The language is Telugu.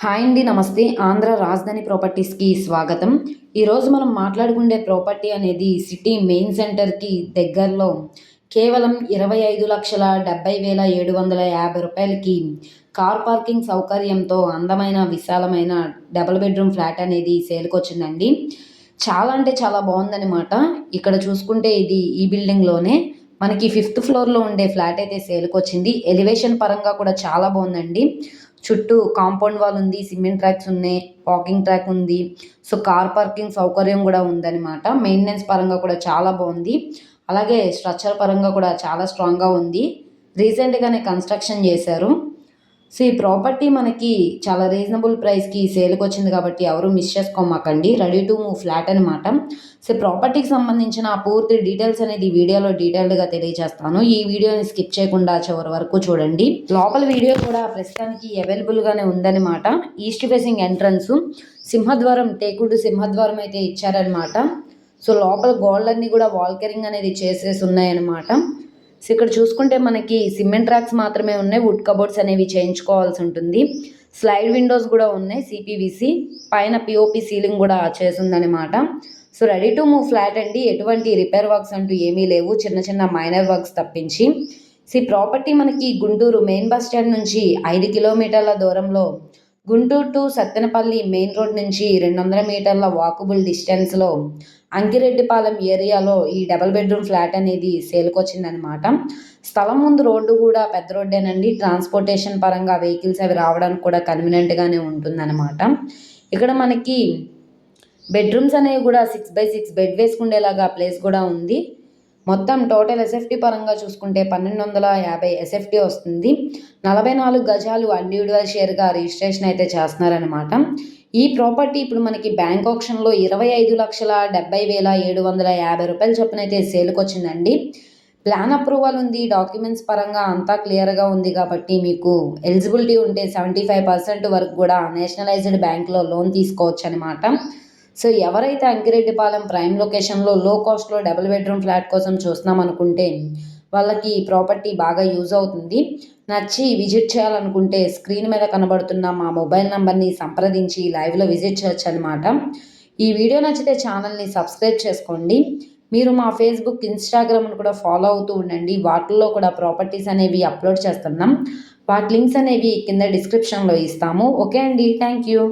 హాయ్ అండి, నమస్తే. ఆంధ్ర రాజధాని ప్రాపర్టీస్కి స్వాగతం. ఈరోజు మనం మాట్లాడుకునే ప్రాపర్టీ అనేది సిటీ మెయిన్ సెంటర్కి దగ్గరలో కేవలం 25,70,750 రూపాయలకి కార్ పార్కింగ్ సౌకర్యంతో అందమైన విశాలమైన డబుల్ బెడ్రూమ్ ఫ్లాట్ అనేది సేల్కి వచ్చిందండి. చాలా అంటే చాలా బాగుందన్నమాట. ఇక్కడ చూసుకుంటే ఇది ఈ బిల్డింగ్లోనే మనకి 5th ఫ్లోర్లో ఉండే ఫ్లాట్ అయితే సేల్కి వచ్చింది. ఎలివేషన్ పరంగా కూడా చాలా బాగుందండి. చుట్టూ కాంపౌండ్ వాల్ ఉంది, సిమెంట్ ట్రాక్స్ ఉన్నాయి, వాకింగ్ ట్రాక్ ఉంది. సో కార్ పార్కింగ్ సౌకర్యం కూడా ఉందన్నమాట. మెయింటెనెన్స్ పరంగా కూడా చాలా బాగుంది. అలాగే స్ట్రక్చర్ పరంగా కూడా చాలా స్ట్రాంగ్గా ఉంది. రీసెంట్గానే కన్స్ట్రక్షన్ చేశారు. సో ఈ ప్రాపర్టీ మనకి చాలా రీజనబుల్ ప్రైస్కి సేల్కి వచ్చింది కాబట్టి ఎవరు మిస్ చేసుకోమాకండి. రెడీ టు మూవ్ ఫ్లాట్ అనమాట. సో ప్రాపర్టీకి సంబంధించిన పూర్తి డీటెయిల్స్ అనేది వీడియోలో డీటెయిల్డ్గా తెలియజేస్తాను. ఈ వీడియోని స్కిప్ చేయకుండా చివరి వరకు చూడండి. లోపల వీడియో కూడా ప్రస్తుతానికి అవైలబుల్గానే ఉందన్నమాట. ఈస్ట్ ఫేసింగ్ ఎంట్రన్స్, సింహద్వారం, టేకుడు సింహద్వారం అయితే ఇచ్చారనమాట. సో లోపల గోల్డన్నీ కూడా వాల్కరింగ్ అనేది చేసేసి ఉన్నాయన్నమాట. సో ఇక్కడ చూసుకుంటే మనకి సిమెంట్ ట్రాక్స్ మాత్రమే ఉన్నాయి. వుడ్ కబోర్డ్స్ అనేవి చేయించుకోవాల్సి ఉంటుంది. స్లైడ్ విండోస్ కూడా ఉన్నాయి, సిపివిసి. పైన పిఓపి సీలింగ్ కూడా చేసిందనమాట. So ready to move flat అండి. ఎటువంటి రిపేర్ వర్క్స్ అంటూ ఏమీ లేవు, చిన్న చిన్న మైనర్ వర్క్స్ తప్పించి. సో ఈ ప్రాపర్టీ మనకి గుంటూరు మెయిన్ బస్ స్టాండ్ నుంచి 5 కిలోమీటర్ల దూరంలో, Guntur to Sattenapalli main road నుంచి 200 మీటర్ల వాకబుల్ డిస్టెన్స్లో అంకిరెడ్డిపాలెం ఏరియాలో ఈ డబుల్ బెడ్రూమ్ ఫ్లాట్ అనేది సేల్కి వచ్చిందనమాట. స్థలం ముందు రోడ్డు కూడా పెద్ద రోడ్డేనండి. ట్రాన్స్పోర్టేషన్ పరంగా వెహికల్స్ అవి రావడానికి కూడా కన్వీనియంట్గానే ఉంటుందన్నమాట. ఇక్కడ మనకి బెడ్రూమ్స్ అనేవి కూడా 6x6 బెడ్ వేసుకునేలాగా ప్లేస్ కూడా ఉంది. మొత్తం టోటల్ ఎస్ఎఫ్టీ పరంగా చూసుకుంటే 1250 ఎస్ఎఫ్టీ వస్తుంది. 44 గజాలు ఇండివిజువల్ షేర్గా రిజిస్ట్రేషన్ అయితే చేస్తున్నారనమాట. ఈ ప్రాపర్టీ ఇప్పుడు మనకి బ్యాంక్ ఆప్షన్లో 25,70,750 రూపాయల చొప్పున అయితే సేల్కి వచ్చిందండి. ప్లాన్ అప్రూవల్ ఉంది, డాక్యుమెంట్స్ పరంగా అంతా క్లియర్గా ఉంది కాబట్టి మీకు ఎలిజిబిలిటీ ఉంటే 75% వరకు కూడా నేషనలైజ్డ్ బ్యాంక్లో లోన్ తీసుకోవచ్చు అనమాట. సో ఎవరైతే అంకిరెడ్డిపాలెం ప్రైమ్ లొకేషన్లో లో కాస్ట్లో డబుల్ బెడ్రూమ్ ఫ్లాట్ కోసం చూస్తున్నాం అనుకుంటే వాళ్ళకి ప్రాపర్టీ బాగా యూజ్ అవుతుంది. నచ్చి విజిట్ చేయాలనుకుంటే స్క్రీన్ మీద కనబడుతున్న మా మొబైల్ నెంబర్ని సంప్రదించి లైవ్లో విజిట్ చేయొచ్చు అనమాట. ఈ వీడియో నచ్చితే ఛానల్ని సబ్స్క్రైబ్ చేసుకోండి. మీరు మా ఫేస్బుక్, ఇన్స్టాగ్రామ్ను కూడా ఫాలో అవుతూ ఉండండి. వాటిల్లో కూడా ప్రాపర్టీస్ అనేవి అప్లోడ్ చేస్తున్నాం. వాటి లింక్స్ అనేవి కింద డిస్క్రిప్షన్లో ఇస్తాము. ఓకే అండి, థ్యాంక్ యూ.